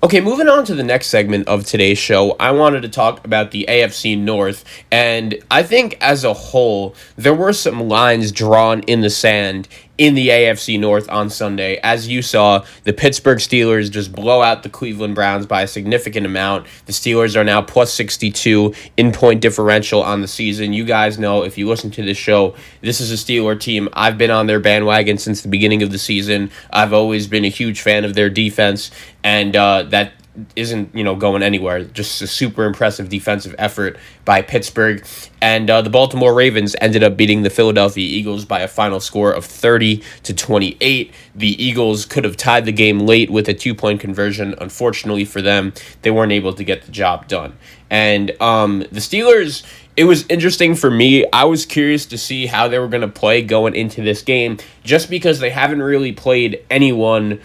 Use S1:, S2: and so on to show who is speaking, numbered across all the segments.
S1: Okay, moving on to the next segment of today's show, I wanted to talk about the AFC North, and I think as a whole, there were some lines drawn in the sand in the AFC North on Sunday. As you saw, the Pittsburgh Steelers just blow out the Cleveland Browns by a significant amount. The Steelers are now plus 62 in point differential on the season. You guys know, if you listen to this show, this is a Steeler team. I've been on their bandwagon since the beginning of the season. I've always been a huge fan of their defense, and that isn't going anywhere. Just a super impressive defensive effort by Pittsburgh. And the Baltimore Ravens ended up beating the Philadelphia Eagles by a final score of 30-28. The Eagles could have tied the game late with a 2-point conversion. Unfortunately for them, they weren't able to get the job done. And the Steelers, it was interesting for me. I was curious to see how they were going to play going into this game, just because they haven't really played anyone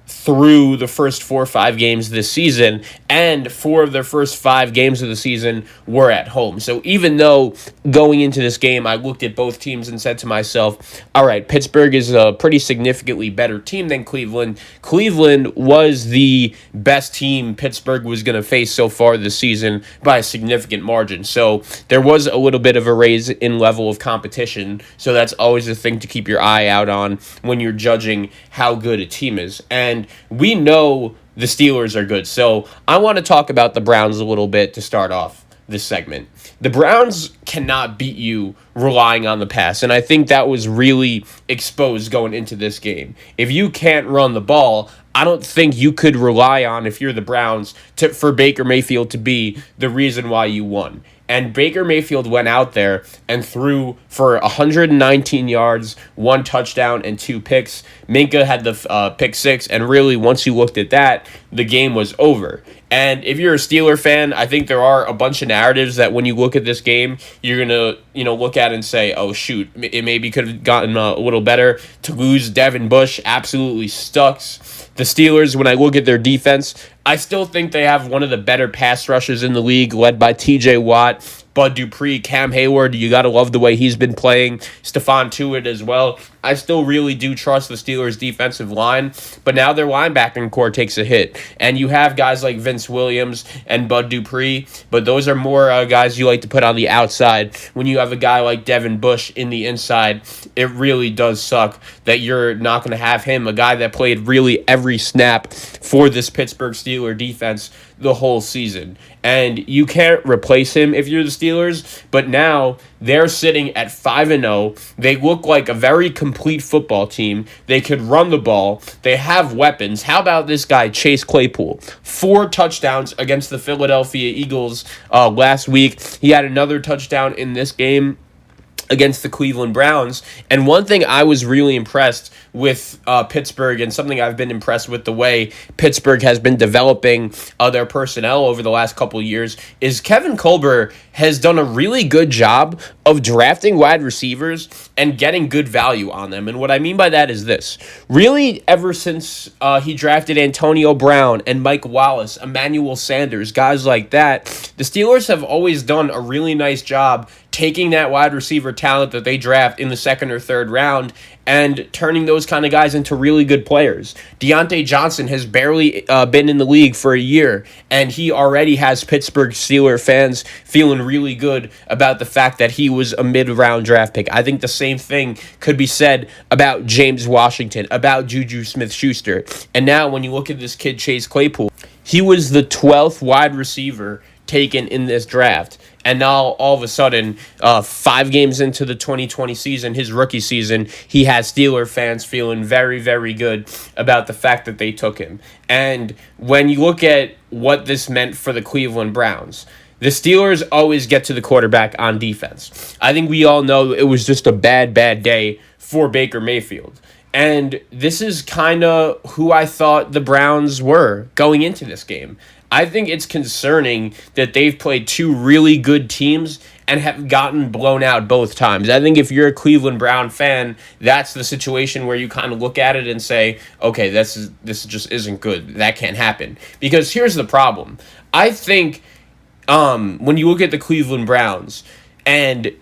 S1: through the first 4 or 5 games this season, and 4 of their first 5 games of the season were at home. So even though going into this game, I looked at both teams and said to myself, all right, Pittsburgh is a pretty significantly better team than Cleveland. Cleveland was the best team Pittsburgh was going to face so far this season by a significant margin. So there was a little bit of a raise in level of competition. So that's always a thing to keep your eye out on when you're judging how good a team is. And we know the Steelers are good. So I want to talk about the Browns a little bit to start off this segment. The Browns cannot beat you relying on the pass, and I think that was really exposed going into this game. If you can't run the ball, I don't think you could rely on, if you're the Browns, for Baker Mayfield to be the reason why you won. And Baker Mayfield went out there and threw for 119 yards, 1 touchdown, and 2 picks. Minka had the pick 6, and really, once you looked at that, the game was over. And if you're a Steeler fan, I think there are a bunch of narratives that when you look at this game, you're going to look at and say, oh, shoot, it maybe could have gotten a little better. To lose Devin Bush absolutely sucks. The Steelers, when I look at their defense, I still think they have one of the better pass rushers in the league, led by TJ Watt, Bud Dupree, Cam Hayward. You got to love the way he's been playing. Stephon Tuitt as well. I still really do trust the Steelers' defensive line, but now their linebacking core takes a hit. And you have guys like Vince Williams and Bud Dupree, but those are more guys you like to put on the outside. When you have a guy like Devin Bush in the inside, it really does suck that you're not going to have him, a guy that played really every snap for this Pittsburgh Steelers defense the whole season. And you can't replace him if you're the Steelers, but now they're sitting at 5-0. They look like a very complete football team. They could run the ball. They have weapons. How about this guy, Chase Claypool? 4 touchdowns against the Philadelphia Eagles last week. He had another touchdown in this game against the Cleveland Browns. And one thing I was really impressed with Pittsburgh, and something I've been impressed with the way Pittsburgh has been developing their personnel over the last couple of years, is Kevin Colbert has done a really good job of drafting wide receivers and getting good value on them. And what I mean by that is this. Really, ever since he drafted Antonio Brown and Mike Wallace, Emmanuel Sanders, guys like that, the Steelers have always done a really nice job taking that wide receiver talent that they draft in the 2nd or 3rd round and turning those kind of guys into really good players. Deontay Johnson has barely been in the league for a year, and he already has Pittsburgh Steelers fans feeling really good about the fact that he was a mid-round draft pick. I think the same thing could be said about James Washington, about Juju Smith-Schuster. And now when you look at this kid, Chase Claypool, he was the 12th wide receiver taken in this draft. And now, all of a sudden, 5 games into the 2020 season, his rookie season, he has Steeler fans feeling very, very good about the fact that they took him. And when you look at what this meant for the Cleveland Browns, the Steelers always get to the quarterback on defense. I think we all know it was just a bad day for Baker Mayfield. And this is kind of who I thought the Browns were going into this game. I think it's concerning that they've played 2 really good teams and have gotten blown out both times. I think if you're a Cleveland Brown fan, that's the situation where you kind of look at it and say, okay, this just isn't good. That can't happen. Because here's the problem. I think when you look at the Cleveland Browns, and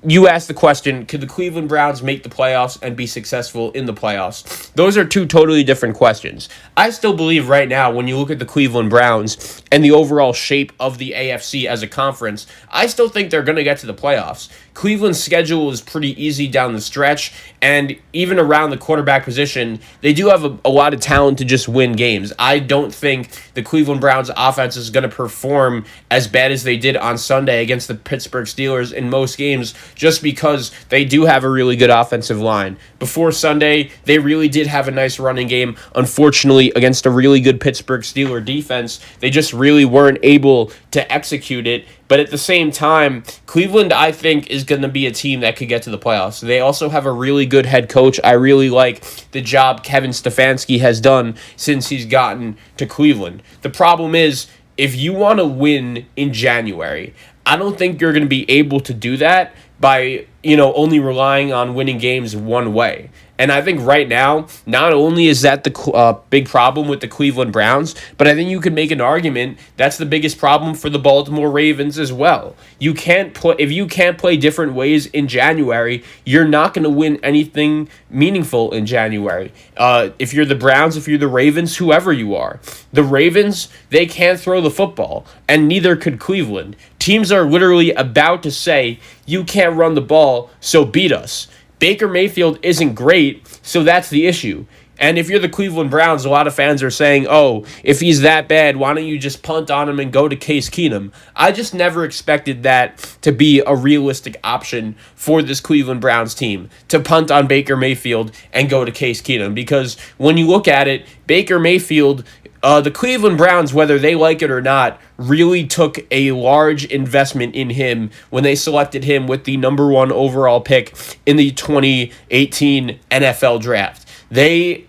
S1: you asked the question, could the Cleveland Browns make the playoffs and be successful in the playoffs? Those are two totally different questions. I still believe right now, when you look at the Cleveland Browns and the overall shape of the AFC as a conference, I still think they're going to get to the playoffs. Cleveland's schedule is pretty easy down the stretch, and even around the quarterback position, they do have a lot of talent to just win games. I don't think the Cleveland Browns offense is going to perform as bad as they did on Sunday against the Pittsburgh Steelers in most games, just because they do have a really good offensive line. Before Sunday, they really did have a nice running game. Unfortunately, against a really good Pittsburgh Steelers defense, they just really weren't able to execute it. But at the same time, Cleveland, I think, is going to be a team that could get to the playoffs. They also have a really good head coach. I really like the job Kevin Stefanski has done since he's gotten to Cleveland. The problem is, if you want to win in January, I don't think you're going to be able to do that by, only relying on winning games one way. And I think right now, not only is that the big problem with the Cleveland Browns, but I think you could make an argument that's the biggest problem for the Baltimore Ravens as well. If you can't play different ways in January, you're not going to win anything meaningful in January. If you're the Browns, if you're the Ravens, whoever you are. The Ravens, they can't throw the football, and neither could Cleveland. Teams are literally about to say, you can't run the ball, so beat us. Baker Mayfield isn't great, so that's the issue. And if you're the Cleveland Browns, a lot of fans are saying, oh, if he's that bad, why don't you just punt on him and go to Case Keenum? I just never expected that to be a realistic option for this Cleveland Browns team, to punt on Baker Mayfield and go to Case Keenum. Because when you look at it, Baker Mayfield, the Cleveland Browns, whether they like it or not, really took a large investment in him when they selected him with the number 1 overall pick in the 2018 NFL draft. They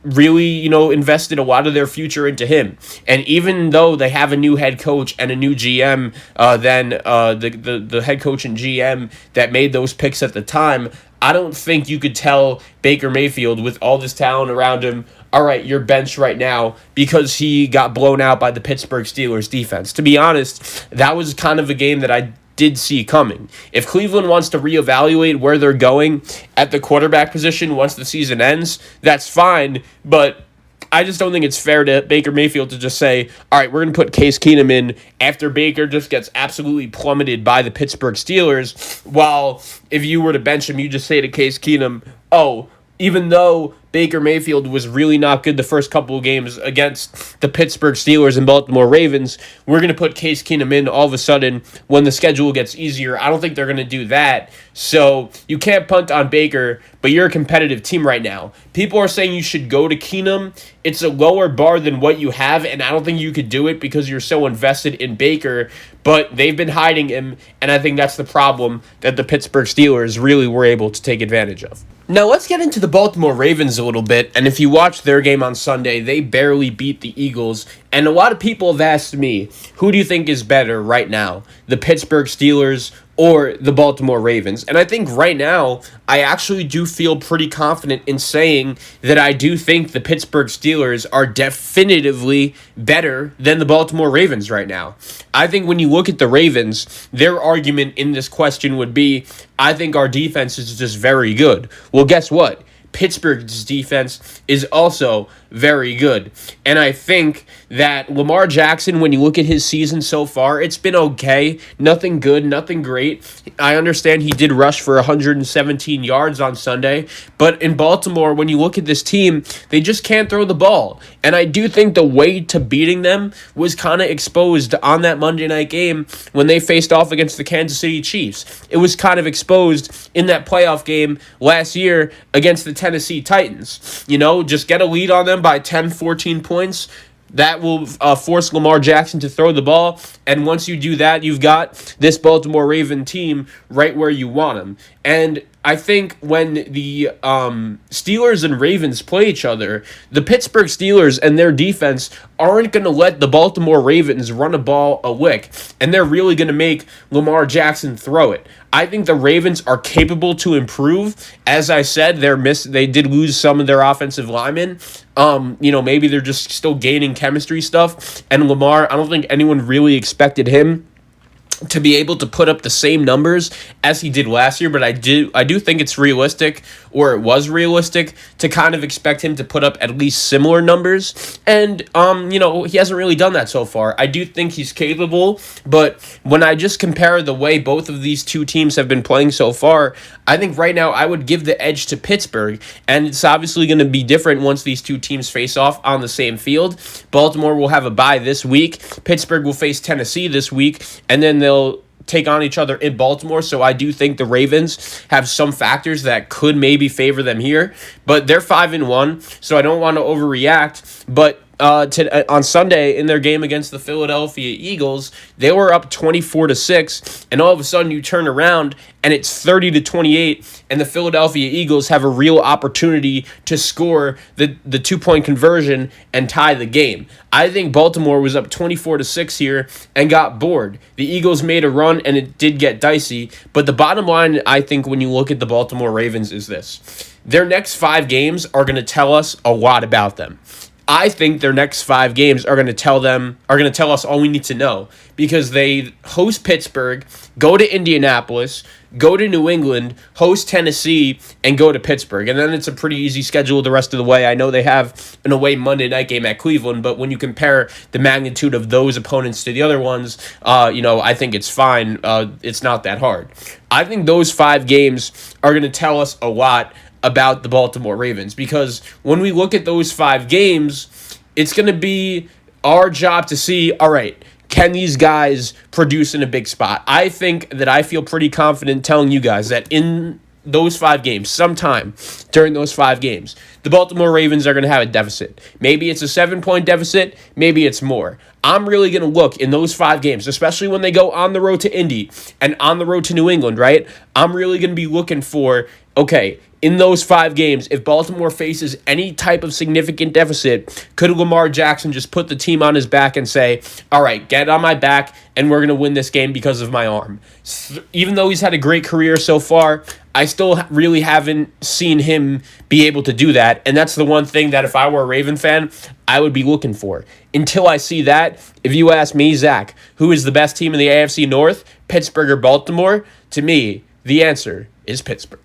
S1: really, invested a lot of their future into him. And even though they have a new head coach and a new GM, the head coach and GM that made those picks at the time, I don't think you could tell Baker Mayfield, with all this talent around him, all right, you're benched right now because he got blown out by the Pittsburgh Steelers defense. To be honest, that was kind of a game that I did see coming. If Cleveland wants to reevaluate where they're going at the quarterback position once the season ends, that's fine, but I just don't think it's fair to Baker Mayfield to just say, all right, we're going to put Case Keenum in after Baker just gets absolutely plummeted by the Pittsburgh Steelers, while if you were to bench him, you just say to Case Keenum, oh, even though Baker Mayfield was really not good the first couple of games against the Pittsburgh Steelers and Baltimore Ravens, we're going to put Case Keenum in all of a sudden when the schedule gets easier. I don't think they're going to do that. So you can't punt on Baker, but you're a competitive team right now. People are saying you should go to Keenum. It's a lower bar than what you have, and I don't think you could do it because you're so invested in Baker, but they've been hiding him, and I think that's the problem that the Pittsburgh Steelers really were able to take advantage of. Now, let's get into the Baltimore Ravens a little bit, and if you watch their game on Sunday, they barely beat the Eagles, and a lot of people have asked me, who do you think is better right now, the Pittsburgh Steelers or the Baltimore Ravens? And I think right now, I actually do feel pretty confident in saying that I do think the Pittsburgh Steelers are definitively better than the Baltimore Ravens right now. I think when you look at the Ravens, their argument in this question would be, I think our defense is just very good. Well, guess what? Pittsburgh's defense is also very good. And I think that Lamar Jackson, when you look at his season so far, it's been okay. Nothing good, nothing great. I understand he did rush for 117 yards on Sunday, but in Baltimore, when you look at this team, they just can't throw the ball. And I do think the way to beating them was kind of exposed on that Monday night game when they faced off against the Kansas City Chiefs. It was kind of exposed in that playoff game last year against the Tennessee Titans. Just get a lead on them by 10, 14 points. That will force Lamar Jackson to throw the ball. And once you do that, you've got this Baltimore Raven team right where you want them. And I think when the Steelers and Ravens play each other, the Pittsburgh Steelers and their defense aren't going to let the Baltimore Ravens run a ball a lick, and they're really going to make Lamar Jackson throw it. I think the Ravens are capable to improve. As I said, they did lose some of their offensive linemen. Maybe they're just still gaining chemistry stuff. And Lamar, I don't think anyone really expected him to be able to put up the same numbers as he did last year, but I do think it's realistic, or it was realistic, to kind of expect him to put up at least similar numbers. And he hasn't really done that so far. I do think he's capable, but when I just compare the way both of these two teams have been playing so far, I think right now I would give the edge to Pittsburgh, and it's obviously going to be different once these two teams face off on the same field. Baltimore will have a bye this week. Pittsburgh will face Tennessee this week, and then they'll take on each other in Baltimore. So I do think the Ravens have some factors that could maybe favor them here, but they're 5-1, so I don't want to overreact. But on Sunday in their game against the Philadelphia Eagles, they were up 24-6, and all of a sudden you turn around and it's 30-28, and the Philadelphia Eagles have a real opportunity to score the 2-point conversion and tie the game. I think Baltimore was up 24-6 here and got bored. The Eagles made a run and it did get dicey, but the bottom line, I think, when you look at the Baltimore Ravens is this: their next 5 games are going to tell us a lot about them. I think their next 5 games are going to tell us all we need to know, because they host Pittsburgh, go to Indianapolis, go to New England, host Tennessee, and go to Pittsburgh. And then it's a pretty easy schedule the rest of the way. I know they have an away Monday night game at Cleveland, but when you compare the magnitude of those opponents to the other ones, I think it's fine. It's not that hard. I think those 5 games are going to tell us a lot about the Baltimore Ravens, because when we look at those 5 games, it's going to be our job to see, all right, can these guys produce in a big spot? I think that I feel pretty confident telling you guys that in those 5 games, sometime during those 5 games, the Baltimore Ravens are going to have a deficit. Maybe it's a 7-point deficit, maybe it's more. I'm really going to look in those 5 games, especially when they go on the road to Indy and on the road to New England, right? I'm really going to be looking for, okay, in those 5 games, if Baltimore faces any type of significant deficit, could Lamar Jackson just put the team on his back and say, all right, get on my back, and we're going to win this game because of my arm? Even though he's had a great career so far, I still really haven't seen him be able to do that, and that's the one thing that if I were a Raven fan, I would be looking for. Until I see that, if you ask me, Zach, who is the best team in the AFC North, Pittsburgh or Baltimore, to me, the answer is Pittsburgh.